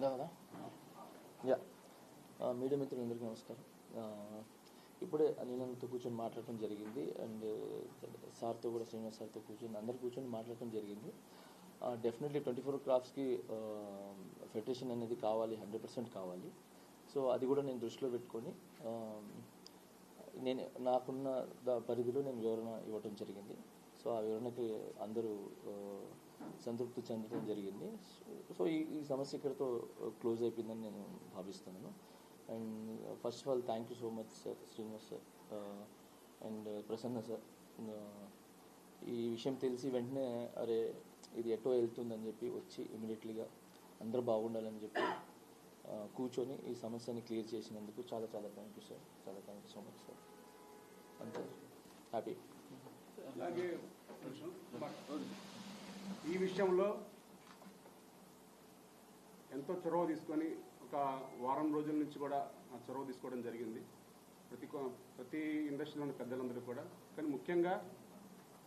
కదా yeah media మిత్రులందరికీ నమస్కారం. ఇప్పుడే అనిలంతో కూర్చొని మాట్లాడటం జరిగింది అండ్ సార్తో కూడా శ్రీనివాస్ సార్తో అందరు కూర్చొని మాట్లాడటం జరిగింది. డెఫినెట్లీ 24 క్రాఫ్ట్స్కి ఫెడరేషన్ అనేది కావాలి, 100% కావాలి. సో అది కూడా నేను దృష్టిలో పెట్టుకొని నేను నాకున్న పరిధిలో నేను వివరణ ఇవ్వటం జరిగింది. సో ఆ వివరణకి అందరూ సంతృప్తి చెందడం జరిగింది. సో ఈ సమస్య ఇక్కడితో క్లోజ్ అయిపోయిందని నేను భావిస్తున్నాను. And first of all thank you so much sir, Srinivas sir and Prasanna sir. ఈ విషయం తెలిసి వెంటనే అరే ఇది ఎటో వెళ్తుందని చెప్పి వచ్చి ఇమీడియట్లీగా అందరూ బాగుండాలని చెప్పి కూర్చొని ఈ సమస్యని క్లియర్ చేసినందుకు చాలా చాలా థ్యాంక్ యూ సార్, చాలా thank you so much sir. అంతే, హ్యాపీ. అలాగే ఈ విషయంలో ఎంతో చొరవ తీసుకొని ఒక వారం రోజుల నుంచి కూడా చొరవ తీసుకోవడం జరిగింది ప్రతి ఇండస్ట్రీలోని పెద్దలందరూ కూడా. కానీ ముఖ్యంగా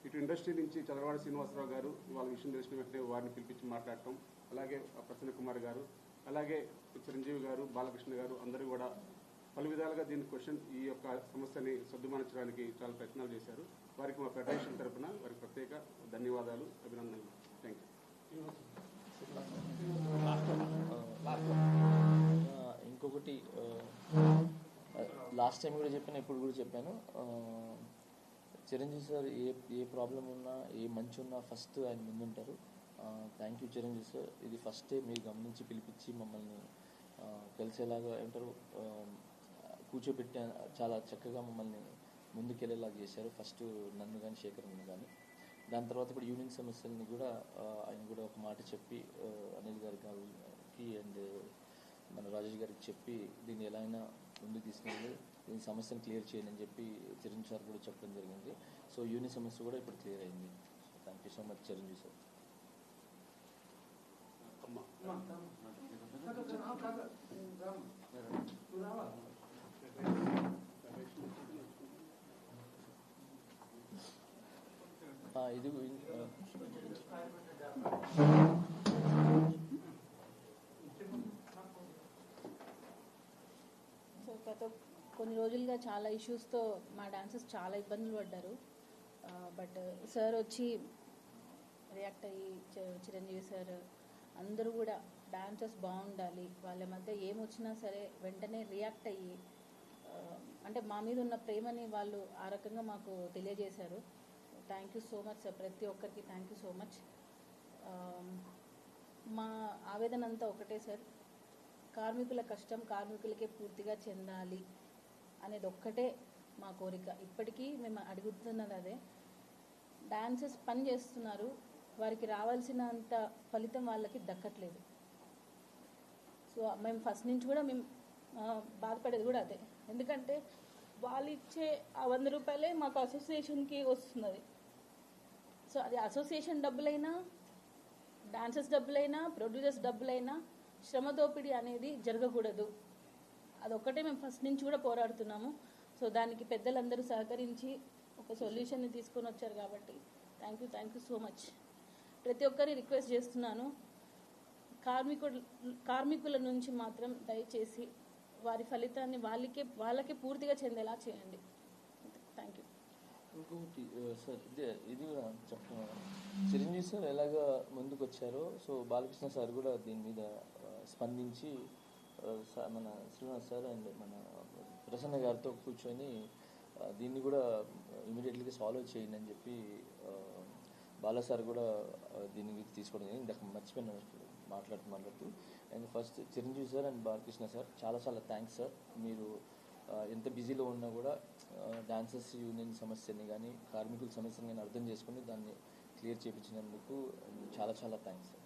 ఇటు ఇండస్ట్రీ నుంచి చంద్రవాడ శ్రీనివాసరావు గారు ఇవాళ విషయం తెలిసిన వెంటనే వారిని పిలిపించి మాట్లాడటం, అలాగే ప్రసన్న కుమార్ గారు, అలాగే చిరంజీవి గారు, బాలకృష్ణ గారు అందరూ కూడా పలు విధాలుగా ఈ యొక్క సమస్యని సర్దుమానించడానికి చాలా ప్రయత్నాలు చేశారు. వారికి మా ఫెడరేషన్ తరఫున వారికి ప్రత్యేక ధన్యవాదాలు, అభినందనలు. Thank you. ఇంకొకటి లాస్ట్ టైం కూడా చెప్పాను, ఇప్పుడు కూడా చెప్పాను, చిరంజీవి సార్ ఏ ప్రాబ్లం ఉన్నా ఏ మంచి ఉన్నా ఫస్ట్ ఆయన ముందుంటారు. Thank you Chiranjeevi sir. ఇది ఫస్టే మీరు గమనించి పిలిపించి మమ్మల్ని కలిసేలాగా ఏమంటారు కూర్చోబెట్టి చాలా చక్కగా మమ్మల్ని ముందుకెళ్ళేలాగా చేశారు. ఫస్ట్ నన్ను కానీ శేఖర్ని కానీ. దాని తర్వాత ఇప్పుడు యూనియన్ సమస్యలని కూడా ఆయన కూడా ఒక మాట చెప్పి అనిల్ గారికి అండ్ మన రాజేష్ గారికి చెప్పి దీన్ని ఎలా అయినా ముందుకు తీసుకెళ్ళి దీని సమస్యను క్లియర్ చేయండి అని చెప్పి చిరంజీవి సార్ కూడా చెప్పడం జరిగింది. సో యూనియన్ సమస్య కూడా ఇప్పుడు క్లియర్ అయింది. So thank you so much Chiranjeevi sir. ఇది సో గత కొన్ని రోజులుగా చాలా ఇష్యూస్తో మా డాన్సర్స్ చాలా ఇబ్బందులు పడ్డారు. బట్ సార్ వచ్చి రియాక్ట్ అయ్యి చిరంజీవి సార్ అందరూ కూడా డాన్సర్స్ బాగుండాలి, వాళ్ళ మధ్య ఏమొచ్చినా సరే వెంటనే రియాక్ట్ అయ్యి అంటే మా మీద ఉన్న ప్రేమని వాళ్ళు ఆ రకంగా మాకు తెలియజేశారు. Thank you so much sir, ప్రతి ఒక్కరికి థ్యాంక్ యూ సో మచ్. మా ఆవేదన అంతా ఒకటే సార్, కార్మికుల కష్టం కార్మికులకే పూర్తిగా చెందాలి అనేది ఒక్కటే మా కోరిక. ఇప్పటికీ మేము అడుగుతున్నది అదే. డాన్సర్స్ పని చేస్తున్నారు, వారికి రావాల్సినంత ఫలితం వాళ్ళకి దక్కట్లేదు. సో మేము ఫస్ట్ నుంచి కూడా మేము బాధపడేది కూడా అదే. ఎందుకంటే వాళ్ళు ఇచ్చే ఆ 100 రూపాయలే మాకు అసోసియేషన్కి వస్తున్నది. సో అది అసోసియేషన్ డబ్బులైనా, డాన్సర్స్ డబ్బులైనా, ప్రొడ్యూసర్స్ డబ్బులైనా శ్రమ దోపిడీ అనేది జరగకూడదు. అదొక్కటే మేము ఫస్ట్ నుంచి కూడా పోరాడుతున్నాము. సో దానికి పెద్దలందరూ సహకరించి ఒక సొల్యూషన్ని తీసుకొని వచ్చారు కాబట్టి థ్యాంక్ యూ సో మచ్. ప్రతి ఒక్కరిని రిక్వెస్ట్ చేస్తున్నాను, కార్మికుల నుంచి మాత్రం దయచేసి వారి ఫలితాన్ని వాళ్ళకే పూర్తిగా చెందేలా చేయండి. Thank you. ఇంకొకటి సార్, ఇది కూడా చెప్తున్నాను, చిరంజీవి సార్ ఎలాగా ముందుకు వచ్చారో సో బాలకృష్ణ సార్ కూడా దీని మీద స్పందించి మన శ్రీనివాస్ సార్ అండ్ మన ప్రసన్న గారితో కూర్చొని దీన్ని కూడా ఇమీడియట్లీగా సాల్వ్ చేయండి అని చెప్పి బాలా సార్ కూడా దీని మీద తీసుకోవడం జరిగింది. ఇందాక మర్చిపోయిన మాట్లాడుతూ and first Chiranjeevi sir and Balakrishna sir చాలా చాలా థ్యాంక్స్ సార్. మీరు ఎంత బిజీలో ఉన్నా కూడా డాన్సర్స్ యూనియన్ సమస్యని కానీ కార్మికుల సమస్యని కానీ అర్థం చేసుకుని దాన్ని క్లియర్ చేయించినందుకు చాలా చాలా థ్యాంక్స్ సార్.